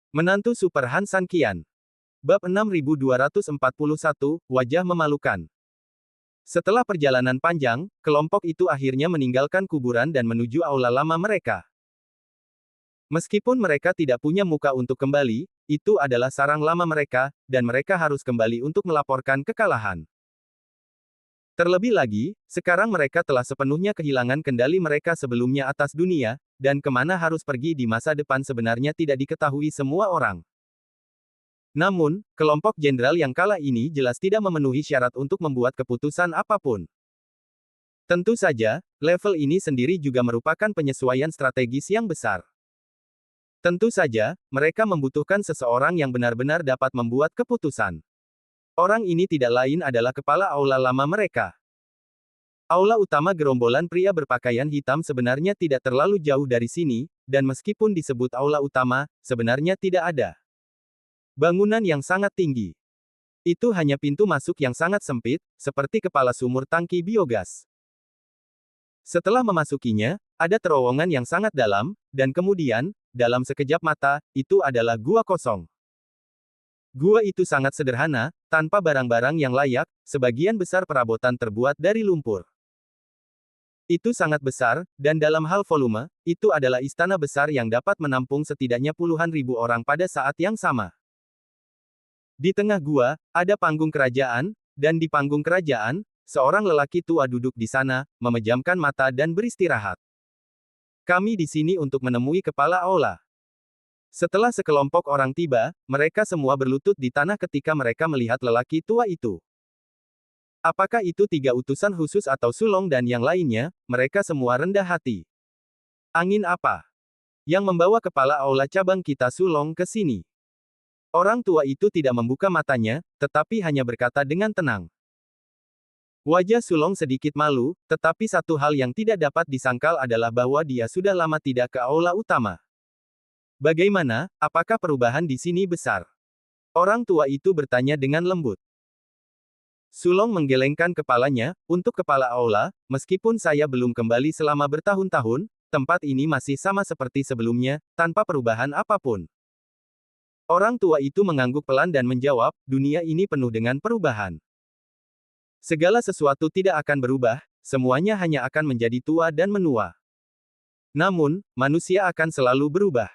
Menantu Super Han Sanqian. Bab 6241, Wajah Memalukan. Setelah perjalanan panjang, kelompok itu akhirnya meninggalkan kuburan dan menuju aula lama mereka. Meskipun mereka tidak punya muka untuk kembali, itu adalah sarang lama mereka, dan mereka harus kembali untuk melaporkan kekalahan. Terlebih lagi, sekarang mereka telah sepenuhnya kehilangan kendali mereka sebelumnya atas dunia, dan kemana harus pergi di masa depan sebenarnya tidak diketahui semua orang. Namun, kelompok jenderal yang kalah ini jelas tidak memenuhi syarat untuk membuat keputusan apapun. Tentu saja, level ini sendiri juga merupakan penyesuaian strategis yang besar. Tentu saja, mereka membutuhkan seseorang yang benar-benar dapat membuat keputusan. Orang ini tidak lain adalah kepala aula lama mereka. Aula utama gerombolan pria berpakaian hitam sebenarnya tidak terlalu jauh dari sini, dan meskipun disebut aula utama, sebenarnya tidak ada bangunan yang sangat tinggi. Itu hanya pintu masuk yang sangat sempit, seperti kepala sumur tangki biogas. Setelah memasukinya, ada terowongan yang sangat dalam, dan kemudian, dalam sekejap mata, itu adalah gua kosong. Gua itu sangat sederhana, tanpa barang-barang yang layak, sebagian besar perabotan terbuat dari lumpur. Itu sangat besar, dan dalam hal volume, itu adalah istana besar yang dapat menampung setidaknya puluhan ribu orang pada saat yang sama. Di tengah gua, ada panggung kerajaan, dan di panggung kerajaan, seorang lelaki tua duduk di sana, memejamkan mata dan beristirahat. Kami di sini untuk menemui kepala aula. Setelah sekelompok orang tiba, mereka semua berlutut di tanah ketika mereka melihat lelaki tua itu. Apakah itu 3 utusan khusus atau Sulong dan yang lainnya, mereka semua rendah hati. Angin apa yang membawa kepala aula cabang kita Sulong ke sini? Orang tua itu tidak membuka matanya, tetapi hanya berkata dengan tenang. Wajah Sulong sedikit malu, tetapi satu hal yang tidak dapat disangkal adalah bahwa dia sudah lama tidak ke aula utama. Bagaimana, apakah perubahan di sini besar? Orang tua itu bertanya dengan lembut. Sulong menggelengkan kepalanya, untuk kepala aula, meskipun saya belum kembali selama bertahun-tahun, tempat ini masih sama seperti sebelumnya, tanpa perubahan apapun. Orang tua itu mengangguk pelan dan menjawab, dunia ini penuh dengan perubahan. Segala sesuatu tidak akan berubah, semuanya hanya akan menjadi tua dan menua. Namun, manusia akan selalu berubah.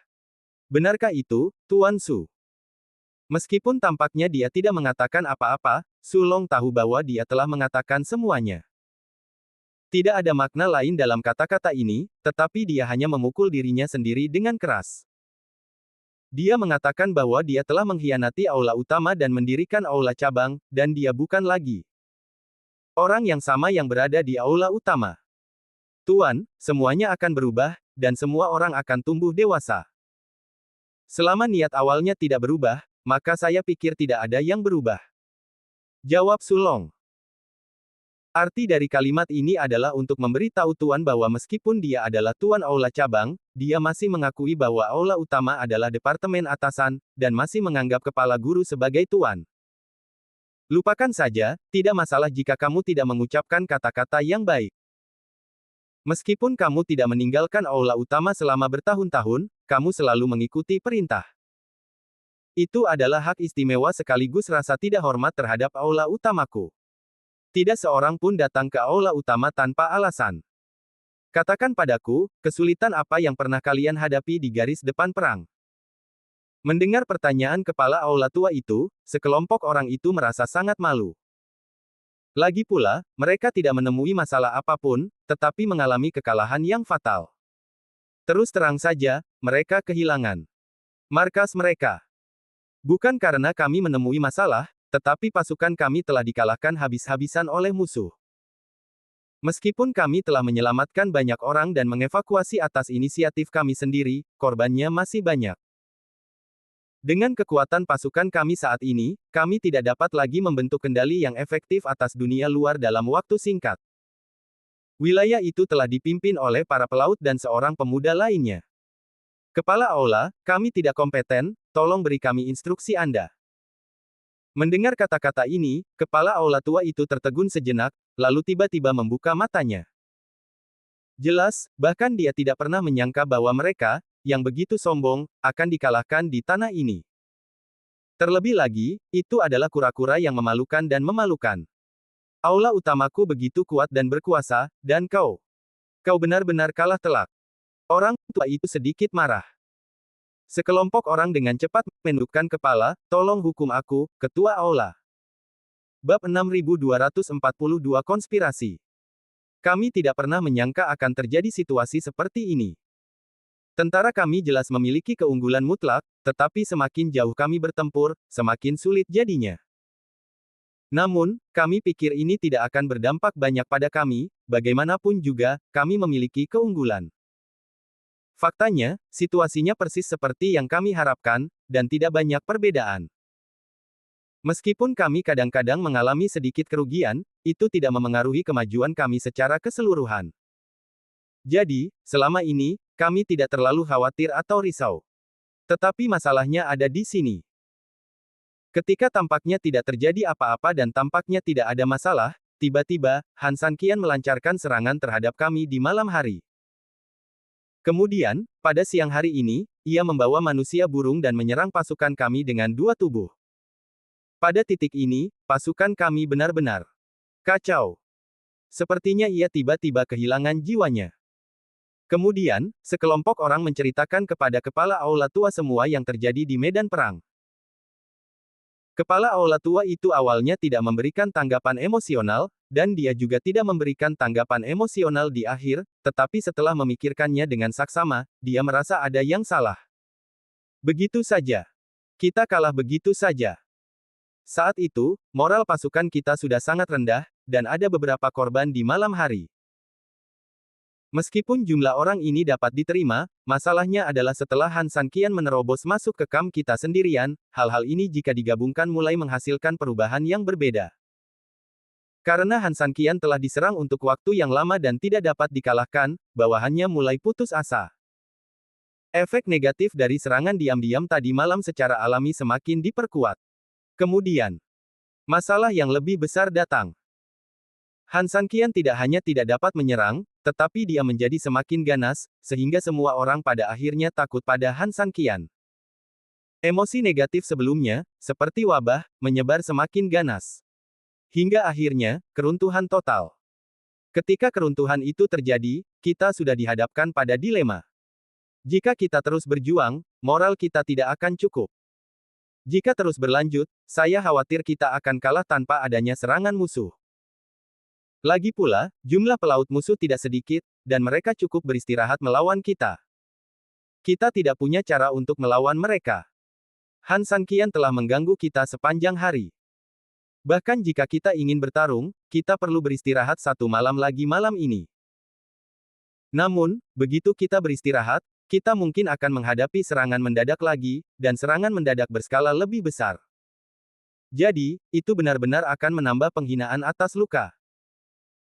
Benarkah itu, Tuan Su? Meskipun tampaknya dia tidak mengatakan apa-apa, Sulong tahu bahwa dia telah mengatakan semuanya. Tidak ada makna lain dalam kata-kata ini, tetapi dia hanya memukul dirinya sendiri dengan keras. Dia mengatakan bahwa dia telah mengkhianati aula utama dan mendirikan aula cabang, dan dia bukan lagi orang yang sama yang berada di aula utama. Tuan, semuanya akan berubah, dan semua orang akan tumbuh dewasa. Selama niat awalnya tidak berubah, maka saya pikir tidak ada yang berubah. Jawab Sulong. Arti dari kalimat ini adalah untuk memberitahu Tuan bahwa meskipun dia adalah Tuan aula cabang, dia masih mengakui bahwa aula utama adalah departemen atasan, dan masih menganggap kepala guru sebagai Tuan. Lupakan saja, tidak masalah jika kamu tidak mengucapkan kata-kata yang baik. Meskipun kamu tidak meninggalkan aula utama selama bertahun-tahun, kamu selalu mengikuti perintah. Itu adalah hak istimewa sekaligus rasa tidak hormat terhadap aula utamaku. Tidak seorang pun datang ke aula utama tanpa alasan. Katakan padaku, kesulitan apa yang pernah kalian hadapi di garis depan perang? Mendengar pertanyaan kepala aula tua itu, sekelompok orang itu merasa sangat malu. Lagi pula, mereka tidak menemui masalah apapun, tetapi mengalami kekalahan yang fatal. Terus terang saja, mereka kehilangan markas mereka. Bukan karena kami menemui masalah, tetapi pasukan kami telah dikalahkan habis-habisan oleh musuh. Meskipun kami telah menyelamatkan banyak orang dan mengevakuasi atas inisiatif kami sendiri, korbannya masih banyak. Dengan kekuatan pasukan kami saat ini, kami tidak dapat lagi membentuk kendali yang efektif atas dunia luar dalam waktu singkat. Wilayah itu telah dipimpin oleh para pelaut dan seorang pemuda lainnya. Kepala aula, kami tidak kompeten, tolong beri kami instruksi Anda. Mendengar kata-kata ini, kepala aula tua itu tertegun sejenak, lalu tiba-tiba membuka matanya. Jelas, bahkan dia tidak pernah menyangka bahwa mereka, yang begitu sombong, akan dikalahkan di tanah ini. Terlebih lagi, itu adalah kura-kura yang memalukan dan memalukan. Aula utamaku begitu kuat dan berkuasa, dan kau benar-benar kalah telak. Orang tua itu sedikit marah. Sekelompok orang dengan cepat menundukkan kepala, tolong hukum aku, ketua aula. Bab 6242 Konspirasi. Kami tidak pernah menyangka akan terjadi situasi seperti ini. Tentara kami jelas memiliki keunggulan mutlak, tetapi semakin jauh kami bertempur, semakin sulit jadinya. Namun, kami pikir ini tidak akan berdampak banyak pada kami, bagaimanapun juga, kami memiliki keunggulan. Faktanya, situasinya persis seperti yang kami harapkan, dan tidak banyak perbedaan. Meskipun kami kadang-kadang mengalami sedikit kerugian, itu tidak memengaruhi kemajuan kami secara keseluruhan. Jadi, selama ini, kami tidak terlalu khawatir atau risau. Tetapi masalahnya ada di sini. Ketika tampaknya tidak terjadi apa-apa dan tampaknya tidak ada masalah, tiba-tiba, Han Sanqian melancarkan serangan terhadap kami di malam hari. Kemudian, pada siang hari ini, ia membawa manusia burung dan menyerang pasukan kami dengan 2 tubuh. Pada titik ini, pasukan kami benar-benar kacau. Sepertinya ia tiba-tiba kehilangan jiwanya. Kemudian, sekelompok orang menceritakan kepada kepala aula tua semua yang terjadi di medan perang. Kepala aula tua itu awalnya tidak memberikan tanggapan emosional, dan dia juga tidak memberikan tanggapan emosional di akhir, tetapi setelah memikirkannya dengan saksama, dia merasa ada yang salah. Begitu saja. Kita kalah begitu saja. Saat itu, moral pasukan kita sudah sangat rendah, dan ada beberapa korban di malam hari. Meskipun jumlah orang ini dapat diterima, masalahnya adalah setelah Han Sanqian menerobos masuk ke kamp kita sendirian, hal-hal ini jika digabungkan mulai menghasilkan perubahan yang berbeda. Karena Han Sanqian telah diserang untuk waktu yang lama dan tidak dapat dikalahkan, bawahannya mulai putus asa. Efek negatif dari serangan diam-diam tadi malam secara alami semakin diperkuat. Kemudian, masalah yang lebih besar datang. Han Sanqian tidak hanya tidak dapat menyerang, tetapi dia menjadi semakin ganas, sehingga semua orang pada akhirnya takut pada Han Sanqian. Emosi negatif sebelumnya, seperti wabah, menyebar semakin ganas. Hingga akhirnya, keruntuhan total. Ketika keruntuhan itu terjadi, kita sudah dihadapkan pada dilema. Jika kita terus berjuang, moral kita tidak akan cukup. Jika terus berlanjut, saya khawatir kita akan kalah tanpa adanya serangan musuh. Lagi pula, jumlah pelaut musuh tidak sedikit, dan mereka cukup beristirahat melawan kita. Kita tidak punya cara untuk melawan mereka. Han Sanqian telah mengganggu kita sepanjang hari. Bahkan jika kita ingin bertarung, kita perlu beristirahat 1 malam lagi malam ini. Namun, begitu kita beristirahat, kita mungkin akan menghadapi serangan mendadak lagi, dan serangan mendadak berskala lebih besar. Jadi, itu benar-benar akan menambah penghinaan atas luka.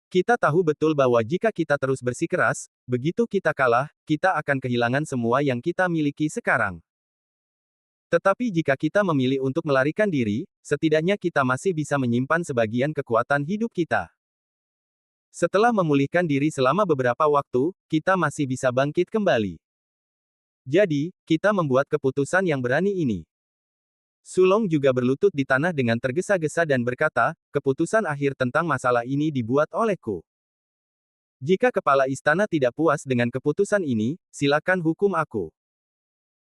Kita tahu betul bahwa jika kita terus bersikeras, begitu kita kalah, kita akan kehilangan semua yang kita miliki sekarang. Tetapi jika kita memilih untuk melarikan diri, setidaknya kita masih bisa menyimpan sebagian kekuatan hidup kita. Setelah memulihkan diri selama beberapa waktu, kita masih bisa bangkit kembali. Jadi, kita membuat keputusan yang berani ini. Sulong juga berlutut di tanah dengan tergesa-gesa dan berkata, keputusan akhir tentang masalah ini dibuat olehku. Jika kepala istana tidak puas dengan keputusan ini, silakan hukum aku.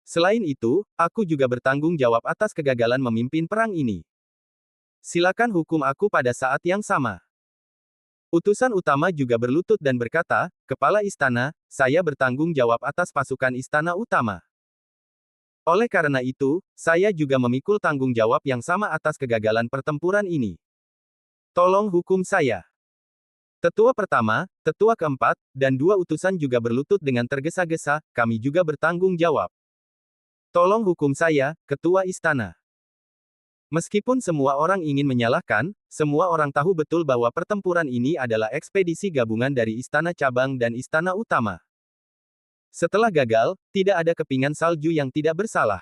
Selain itu, aku juga bertanggung jawab atas kegagalan memimpin perang ini. Silakan hukum aku pada saat yang sama. Utusan utama juga berlutut dan berkata, kepala istana, saya bertanggung jawab atas pasukan istana utama. Oleh karena itu, saya juga memikul tanggung jawab yang sama atas kegagalan pertempuran ini. Tolong hukum saya. Tetua pertama, tetua keempat, dan 2 utusan juga berlutut dengan tergesa-gesa, kami juga bertanggung jawab. Tolong hukum saya, ketua istana. Meskipun semua orang ingin menyalahkan, semua orang tahu betul bahwa pertempuran ini adalah ekspedisi gabungan dari istana cabang dan istana utama. Setelah gagal, tidak ada kepingan salju yang tidak bersalah.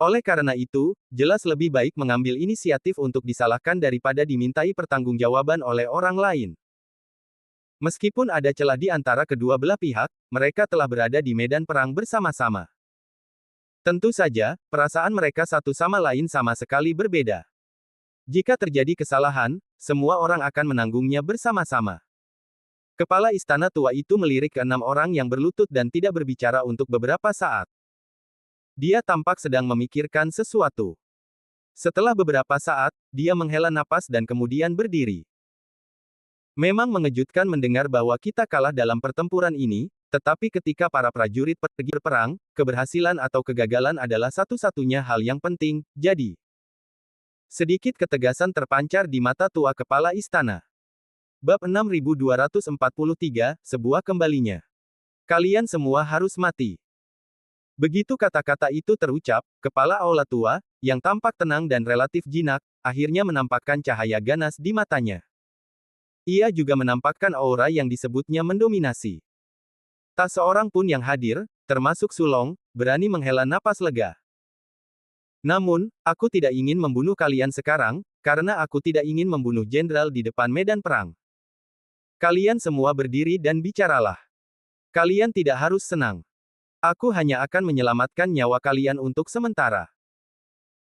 Oleh karena itu, jelas lebih baik mengambil inisiatif untuk disalahkan daripada dimintai pertanggungjawaban oleh orang lain. Meskipun ada celah di antara kedua belah pihak, mereka telah berada di medan perang bersama-sama. Tentu saja, perasaan mereka satu sama lain sama sekali berbeda. Jika terjadi kesalahan, semua orang akan menanggungnya bersama-sama. Kepala istana tua itu melirik ke 6 orang yang berlutut dan tidak berbicara untuk beberapa saat. Dia tampak sedang memikirkan sesuatu. Setelah beberapa saat, dia menghela napas dan kemudian berdiri. Memang mengejutkan mendengar bahwa kita kalah dalam pertempuran ini, tetapi ketika para prajurit pergi berperang, keberhasilan atau kegagalan adalah satu-satunya hal yang penting, jadi. Sedikit ketegasan terpancar di mata tua kepala istana. Bab 6243, sebuah kembalinya. Kalian semua harus mati. Begitu kata-kata itu terucap, kepala aula tua, yang tampak tenang dan relatif jinak, akhirnya menampakkan cahaya ganas di matanya. Ia juga menampakkan aura yang disebutnya mendominasi. Tak seorang pun yang hadir, termasuk Sulong, berani menghela napas lega. Namun, aku tidak ingin membunuh kalian sekarang, karena aku tidak ingin membunuh jenderal di depan medan perang. Kalian semua berdiri dan bicaralah. Kalian tidak harus senang. Aku hanya akan menyelamatkan nyawa kalian untuk sementara.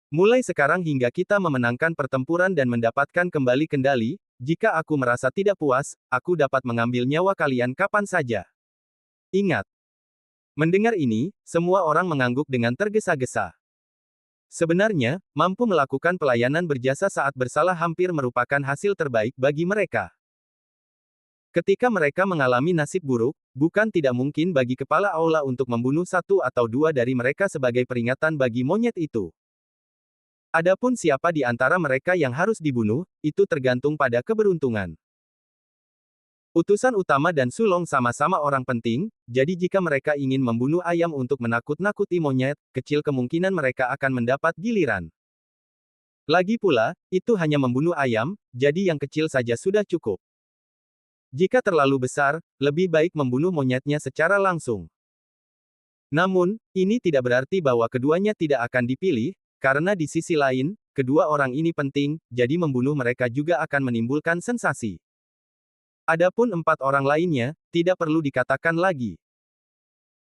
Mulai sekarang hingga kita memenangkan pertempuran dan mendapatkan kembali kendali, jika aku merasa tidak puas, aku dapat mengambil nyawa kalian kapan saja. Ingat. Mendengar ini, semua orang mengangguk dengan tergesa-gesa. Sebenarnya, mampu melakukan pelayanan berjasa saat bersalah hampir merupakan hasil terbaik bagi mereka. Ketika mereka mengalami nasib buruk, bukan tidak mungkin bagi kepala aula untuk membunuh satu atau dua dari mereka sebagai peringatan bagi monyet itu. Adapun siapa di antara mereka yang harus dibunuh, itu tergantung pada keberuntungan. Utusan utama dan Sulong sama-sama orang penting, jadi jika mereka ingin membunuh ayam untuk menakut-nakuti monyet, kecil kemungkinan mereka akan mendapat giliran. Lagi pula, itu hanya membunuh ayam, jadi yang kecil saja sudah cukup. Jika terlalu besar, lebih baik membunuh monyetnya secara langsung. Namun, ini tidak berarti bahwa keduanya tidak akan dipilih, karena di sisi lain, kedua orang ini penting, jadi membunuh mereka juga akan menimbulkan sensasi. Adapun 4 orang lainnya, tidak perlu dikatakan lagi.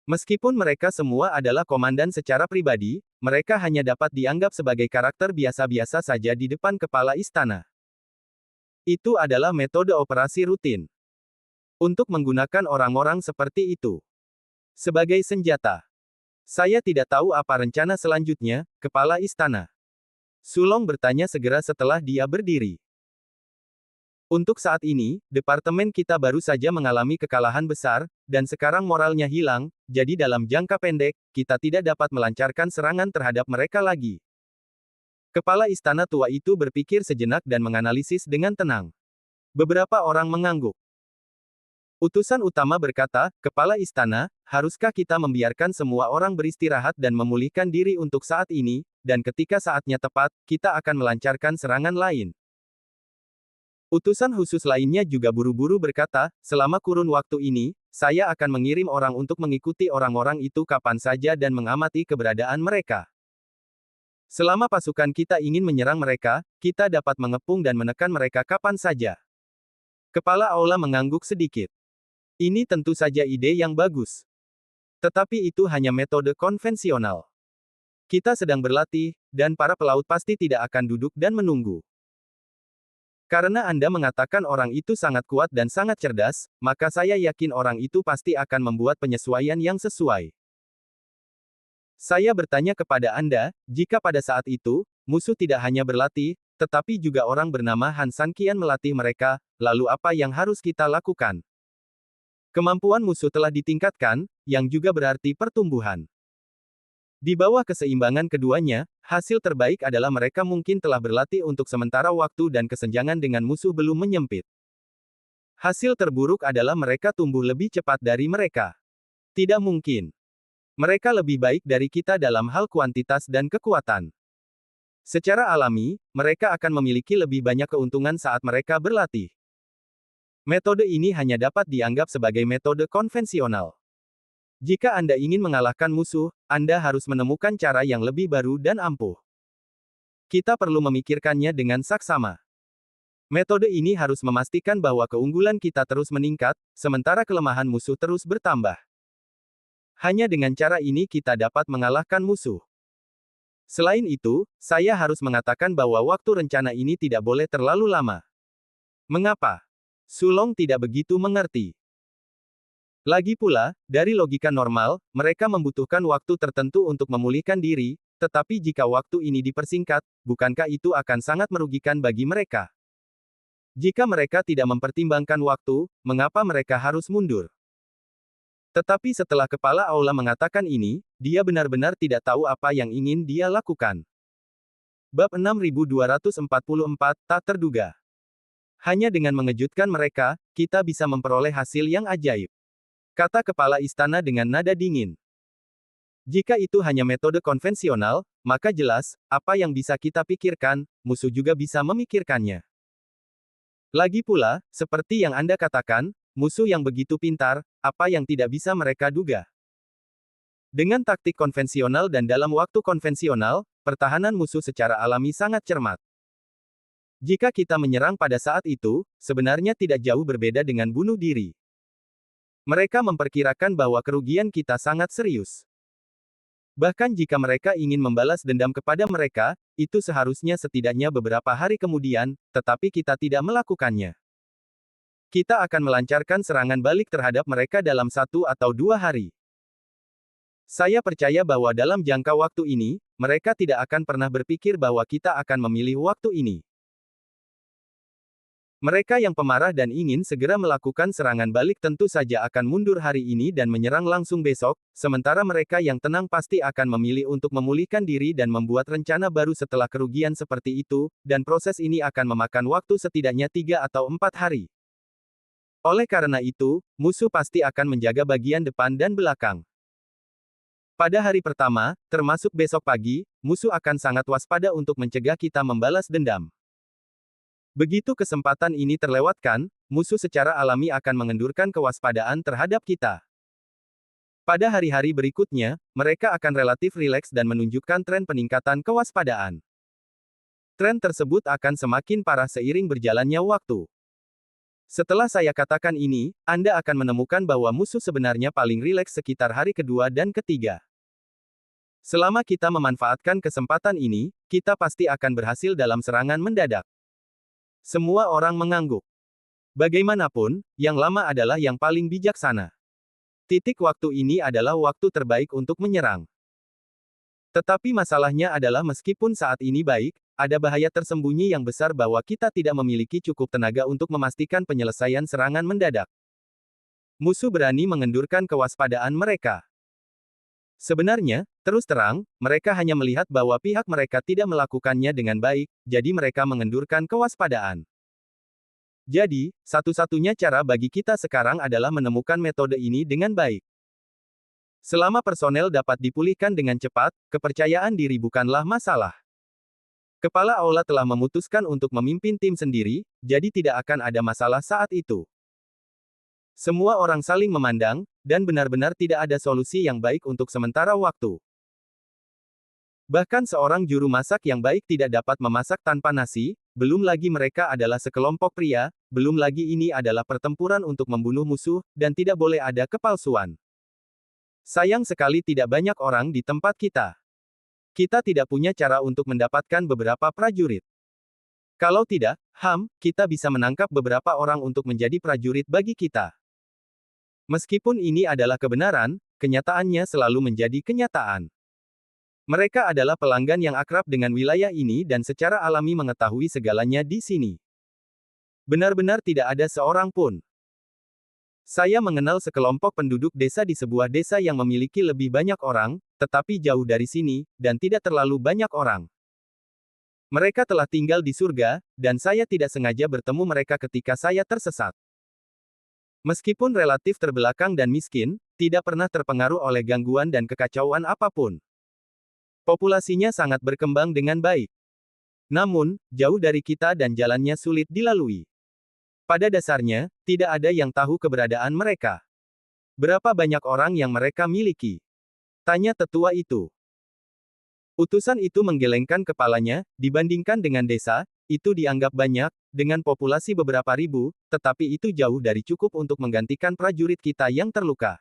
Meskipun mereka semua adalah komandan secara pribadi, mereka hanya dapat dianggap sebagai karakter biasa-biasa saja di depan kepala istana. Itu adalah metode operasi rutin. Untuk menggunakan orang-orang seperti itu sebagai senjata. Saya tidak tahu apa rencana selanjutnya, kepala istana. Sulong bertanya segera setelah dia berdiri. Untuk saat ini, departemen kita baru saja mengalami kekalahan besar, dan sekarang moralnya hilang, jadi dalam jangka pendek, kita tidak dapat melancarkan serangan terhadap mereka lagi. Kepala istana tua itu berpikir sejenak dan menganalisis dengan tenang. Beberapa orang mengangguk. Utusan utama berkata, kepala istana, haruskah kita membiarkan semua orang beristirahat dan memulihkan diri untuk saat ini, dan ketika saatnya tepat, kita akan melancarkan serangan lain. Utusan khusus lainnya juga buru-buru berkata, selama kurun waktu ini, saya akan mengirim orang untuk mengikuti orang-orang itu kapan saja dan mengamati keberadaan mereka. Selama pasukan kita ingin menyerang mereka, kita dapat mengepung dan menekan mereka kapan saja. Kepala aula mengangguk sedikit. Ini tentu saja ide yang bagus. Tetapi itu hanya metode konvensional. Kita sedang berlatih, dan para pelaut pasti tidak akan duduk dan menunggu. Karena Anda mengatakan orang itu sangat kuat dan sangat cerdas, maka saya yakin orang itu pasti akan membuat penyesuaian yang sesuai. Saya bertanya kepada Anda, jika pada saat itu, musuh tidak hanya berlatih, tetapi juga orang bernama Han Sanqian melatih mereka, lalu apa yang harus kita lakukan? Kemampuan musuh telah ditingkatkan, yang juga berarti pertumbuhan. Di bawah keseimbangan keduanya, hasil terbaik adalah mereka mungkin telah berlatih untuk sementara waktu dan kesenjangan dengan musuh belum menyempit. Hasil terburuk adalah mereka tumbuh lebih cepat dari mereka. Tidak mungkin. Mereka lebih baik dari kita dalam hal kuantitas dan kekuatan. Secara alami, mereka akan memiliki lebih banyak keuntungan saat mereka berlatih. Metode ini hanya dapat dianggap sebagai metode konvensional. Jika Anda ingin mengalahkan musuh, Anda harus menemukan cara yang lebih baru dan ampuh. Kita perlu memikirkannya dengan saksama. Metode ini harus memastikan bahwa keunggulan kita terus meningkat, sementara kelemahan musuh terus bertambah. Hanya dengan cara ini kita dapat mengalahkan musuh. Selain itu, saya harus mengatakan bahwa waktu rencana ini tidak boleh terlalu lama. Mengapa? Sulong tidak begitu mengerti. Lagi pula, dari logika normal, mereka membutuhkan waktu tertentu untuk memulihkan diri, tetapi jika waktu ini dipersingkat, bukankah itu akan sangat merugikan bagi mereka? Jika mereka tidak mempertimbangkan waktu, mengapa mereka harus mundur? Tetapi setelah kepala aula mengatakan ini, dia benar-benar tidak tahu apa yang ingin dia lakukan. Bab 6244, tak terduga. Hanya dengan mengejutkan mereka, kita bisa memperoleh hasil yang ajaib. Kata kepala istana dengan nada dingin. Jika itu hanya metode konvensional, maka jelas, apa yang bisa kita pikirkan, musuh juga bisa memikirkannya. Lagi pula, seperti yang Anda katakan, musuh yang begitu pintar, apa yang tidak bisa mereka duga. Dengan taktik konvensional dan dalam waktu konvensional, pertahanan musuh secara alami sangat cermat. Jika kita menyerang pada saat itu, sebenarnya tidak jauh berbeda dengan bunuh diri. Mereka memperkirakan bahwa kerugian kita sangat serius. Bahkan jika mereka ingin membalas dendam kepada mereka, itu seharusnya setidaknya beberapa hari kemudian, tetapi kita tidak melakukannya. Kita akan melancarkan serangan balik terhadap mereka dalam 1 atau 2 hari. Saya percaya bahwa dalam jangka waktu ini, mereka tidak akan pernah berpikir bahwa kita akan memilih waktu ini. Mereka yang pemarah dan ingin segera melakukan serangan balik tentu saja akan mundur hari ini dan menyerang langsung besok, sementara mereka yang tenang pasti akan memilih untuk memulihkan diri dan membuat rencana baru setelah kerugian seperti itu, dan proses ini akan memakan waktu setidaknya 3 atau 4 hari. Oleh karena itu, musuh pasti akan menjaga bagian depan dan belakang. Pada hari pertama, termasuk besok pagi, musuh akan sangat waspada untuk mencegah kita membalas dendam. Begitu kesempatan ini terlewatkan, musuh secara alami akan mengendurkan kewaspadaan terhadap kita. Pada hari-hari berikutnya, mereka akan relatif rileks dan menunjukkan tren peningkatan kewaspadaan. Tren tersebut akan semakin parah seiring berjalannya waktu. Setelah saya katakan ini, Anda akan menemukan bahwa musuh sebenarnya paling rileks sekitar hari kedua dan ketiga. Selama kita memanfaatkan kesempatan ini, kita pasti akan berhasil dalam serangan mendadak. Semua orang mengangguk. Bagaimanapun, yang lama adalah yang paling bijaksana. Titik waktu ini adalah waktu terbaik untuk menyerang. Tetapi masalahnya adalah meskipun saat ini baik, ada bahaya tersembunyi yang besar bahwa kita tidak memiliki cukup tenaga untuk memastikan penyelesaian serangan mendadak. Musuh berani mengendurkan kewaspadaan mereka. Sebenarnya, terus terang, mereka hanya melihat bahwa pihak mereka tidak melakukannya dengan baik, jadi mereka mengendurkan kewaspadaan. Jadi, satu-satunya cara bagi kita sekarang adalah menemukan metode ini dengan baik. Selama personel dapat dipulihkan dengan cepat, kepercayaan diri bukanlah masalah. Kepala aula telah memutuskan untuk memimpin tim sendiri, jadi tidak akan ada masalah saat itu. Semua orang saling memandang, dan benar-benar tidak ada solusi yang baik untuk sementara waktu. Bahkan seorang juru masak yang baik tidak dapat memasak tanpa nasi, belum lagi mereka adalah sekelompok pria, belum lagi ini adalah pertempuran untuk membunuh musuh, dan tidak boleh ada kepalsuan. Sayang sekali tidak banyak orang di tempat kita. Kita tidak punya cara untuk mendapatkan beberapa prajurit. Kalau tidak, kita bisa menangkap beberapa orang untuk menjadi prajurit bagi kita. Meskipun ini adalah kebenaran, kenyataannya selalu menjadi kenyataan. Mereka adalah pelanggan yang akrab dengan wilayah ini dan secara alami mengetahui segalanya di sini. Benar-benar tidak ada seorang pun. Saya mengenal sekelompok penduduk desa di sebuah desa yang memiliki lebih banyak orang, tetapi jauh dari sini, dan tidak terlalu banyak orang. Mereka telah tinggal di surga, dan saya tidak sengaja bertemu mereka ketika saya tersesat. Meskipun relatif terbelakang dan miskin, tidak pernah terpengaruh oleh gangguan dan kekacauan apapun. Populasinya sangat berkembang dengan baik. Namun, jauh dari kita dan jalannya sulit dilalui. Pada dasarnya, tidak ada yang tahu keberadaan mereka. Berapa banyak orang yang mereka miliki? Tanya tetua itu. Utusan itu menggelengkan kepalanya, dibandingkan dengan desa, itu dianggap banyak, dengan populasi beberapa ribu, tetapi itu jauh dari cukup untuk menggantikan prajurit kita yang terluka.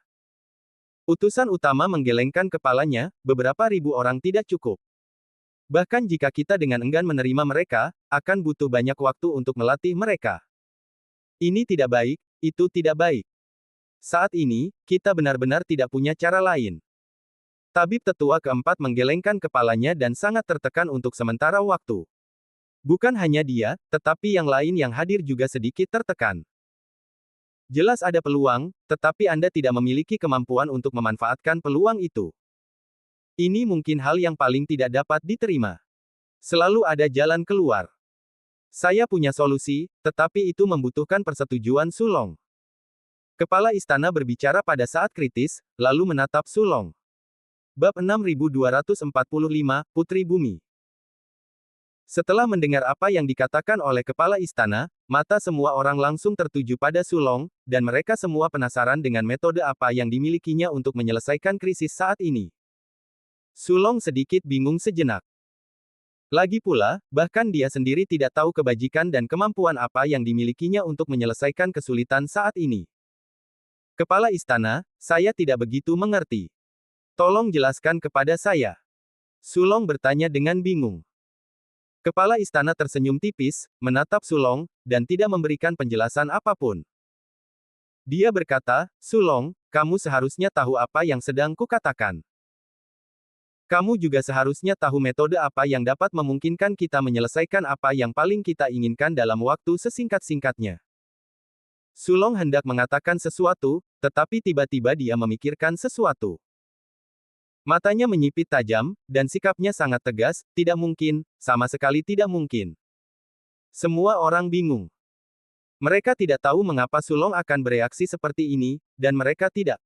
Utusan utama menggelengkan kepalanya, beberapa ribu orang tidak cukup. Bahkan jika kita dengan enggan menerima mereka, akan butuh banyak waktu untuk melatih mereka. Ini tidak baik, itu tidak baik. Saat ini, kita benar-benar tidak punya cara lain. Tabib tetua keempat menggelengkan kepalanya dan sangat tertekan untuk sementara waktu. Bukan hanya dia, tetapi yang lain yang hadir juga sedikit tertekan. Jelas ada peluang, tetapi Anda tidak memiliki kemampuan untuk memanfaatkan peluang itu. Ini mungkin hal yang paling tidak dapat diterima. Selalu ada jalan keluar. Saya punya solusi, tetapi itu membutuhkan persetujuan Sulong. Kepala istana berbicara pada saat kritis, lalu menatap Sulong. Bab 6245, Putri Bumi. Setelah mendengar apa yang dikatakan oleh kepala istana, mata semua orang langsung tertuju pada Sulong, dan mereka semua penasaran dengan metode apa yang dimilikinya untuk menyelesaikan krisis saat ini. Sulong sedikit bingung sejenak. Lagi pula, bahkan dia sendiri tidak tahu kebajikan dan kemampuan apa yang dimilikinya untuk menyelesaikan kesulitan saat ini. Kepala istana, saya tidak begitu mengerti. Tolong jelaskan kepada saya. Sulong bertanya dengan bingung. Kepala istana tersenyum tipis, menatap Sulong, dan tidak memberikan penjelasan apapun. Dia berkata, Sulong, kamu seharusnya tahu apa yang sedang kukatakan. Kamu juga seharusnya tahu metode apa yang dapat memungkinkan kita menyelesaikan apa yang paling kita inginkan dalam waktu sesingkat-singkatnya. Sulong hendak mengatakan sesuatu, tetapi tiba-tiba dia memikirkan sesuatu. Matanya menyipit tajam, dan sikapnya sangat tegas, tidak mungkin, sama sekali tidak mungkin. Semua orang bingung. Mereka tidak tahu mengapa Sulong akan bereaksi seperti ini, dan mereka tidak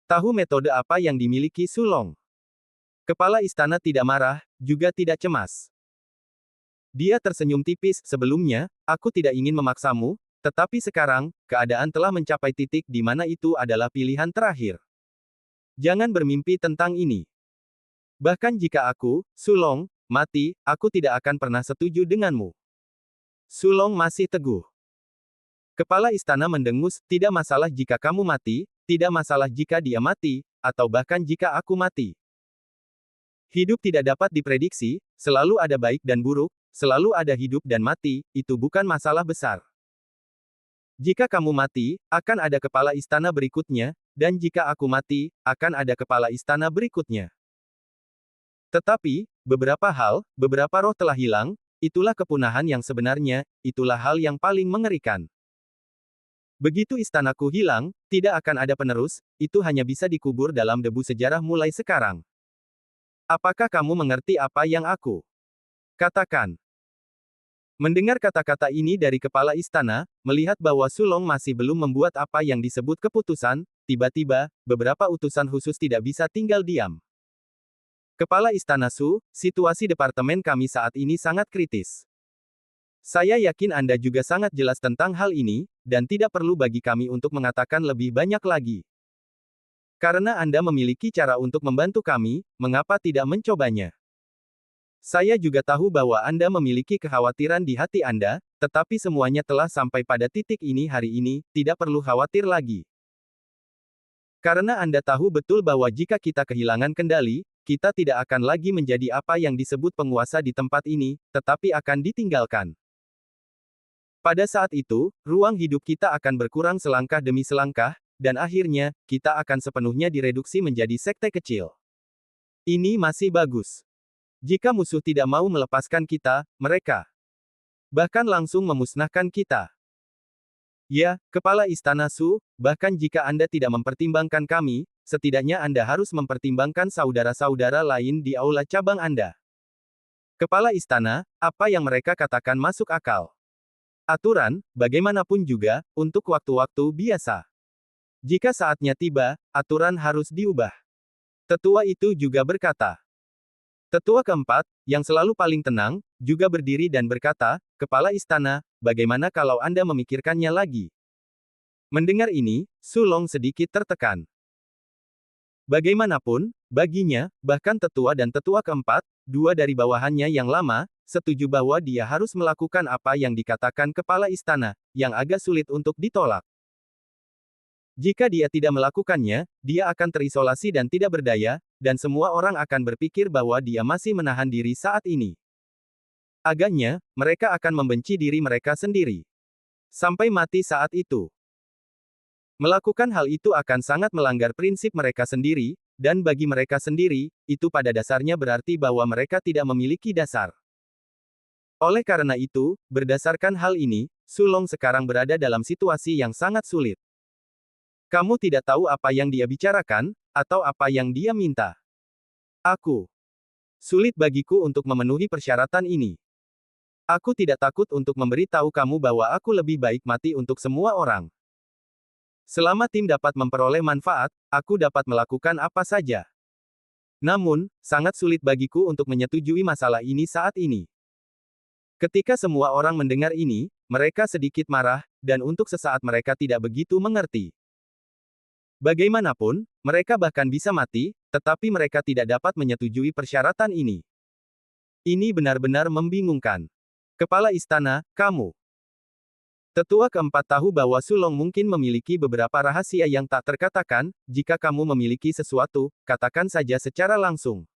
tahu metode apa yang dimiliki Sulong. Kepala istana tidak marah, juga tidak cemas. Dia tersenyum tipis, sebelumnya, aku tidak ingin memaksamu, tetapi sekarang, keadaan telah mencapai titik di mana itu adalah pilihan terakhir. Jangan bermimpi tentang ini. Bahkan jika aku, Sulong, mati, aku tidak akan pernah setuju denganmu. Sulong masih teguh. Kepala istana mendengus, tidak masalah jika kamu mati, tidak masalah jika dia mati, atau bahkan jika aku mati. Hidup tidak dapat diprediksi, selalu ada baik dan buruk, selalu ada hidup dan mati, itu bukan masalah besar. Jika kamu mati, akan ada kepala istana berikutnya, dan jika aku mati, akan ada kepala istana berikutnya. Tetapi, beberapa roh telah hilang, itulah kepunahan yang sebenarnya, itulah hal yang paling mengerikan. Begitu istanaku hilang, tidak akan ada penerus, itu hanya bisa dikubur dalam debu sejarah mulai sekarang. Apakah kamu mengerti apa yang aku katakan? Mendengar kata-kata ini dari kepala istana, melihat bahwa Sulong masih belum membuat apa yang disebut keputusan, tiba-tiba, beberapa utusan khusus tidak bisa tinggal diam. Kepala Istana Su, situasi departemen kami saat ini sangat kritis. Saya yakin Anda juga sangat jelas tentang hal ini, dan tidak perlu bagi kami untuk mengatakan lebih banyak lagi. Karena Anda memiliki cara untuk membantu kami, mengapa tidak mencobanya? Saya juga tahu bahwa Anda memiliki kekhawatiran di hati Anda, tetapi semuanya telah sampai pada titik ini hari ini, tidak perlu khawatir lagi. Karena Anda tahu betul bahwa jika kita kehilangan kendali, kita tidak akan lagi menjadi apa yang disebut penguasa di tempat ini, tetapi akan ditinggalkan. Pada saat itu, ruang hidup kita akan berkurang selangkah demi selangkah, dan akhirnya, kita akan sepenuhnya direduksi menjadi sekte kecil. Ini masih bagus. Jika musuh tidak mau melepaskan kita, mereka bahkan langsung memusnahkan kita. Ya, Kepala Istana Su, bahkan jika Anda tidak mempertimbangkan kami, setidaknya Anda harus mempertimbangkan saudara-saudara lain di aula cabang Anda. Kepala Istana, apa yang mereka katakan masuk akal. Aturan, bagaimanapun juga, untuk waktu-waktu biasa. Jika saatnya tiba, aturan harus diubah. Tetua itu juga berkata. Tetua keempat, yang selalu paling tenang, juga berdiri dan berkata, Kepala Istana, bagaimana kalau Anda memikirkannya lagi? Mendengar ini, Sulong sedikit tertekan. Bagaimanapun, baginya, bahkan tetua dan tetua keempat, dua dari bawahannya yang lama, setuju bahwa dia harus melakukan apa yang dikatakan kepala istana, yang agak sulit untuk ditolak. Jika dia tidak melakukannya, dia akan terisolasi dan tidak berdaya, dan semua orang akan berpikir bahwa dia masih menahan diri saat ini. Agaknya, mereka akan membenci diri mereka sendiri. Sampai mati saat itu. Melakukan hal itu akan sangat melanggar prinsip mereka sendiri, dan bagi mereka sendiri, itu pada dasarnya berarti bahwa mereka tidak memiliki dasar. Oleh karena itu, berdasarkan hal ini, Sulong sekarang berada dalam situasi yang sangat sulit. Kamu tidak tahu apa yang dia bicarakan, atau apa yang dia minta. Aku. Sulit bagiku untuk memenuhi persyaratan ini. Aku tidak takut untuk memberitahu kamu bahwa aku lebih baik mati untuk semua orang. Selama tim dapat memperoleh manfaat, aku dapat melakukan apa saja. Namun, sangat sulit bagiku untuk menyetujui masalah ini saat ini. Ketika semua orang mendengar ini, mereka sedikit marah, dan untuk sesaat mereka tidak begitu mengerti. Bagaimanapun, mereka bahkan bisa mati, tetapi mereka tidak dapat menyetujui persyaratan ini. Ini benar-benar membingungkan. Kepala istana, kamu. Tetua keempat tahu bahwa Sulong mungkin memiliki beberapa rahasia yang tak terkatakan. Jika kamu memiliki sesuatu, katakan saja secara langsung.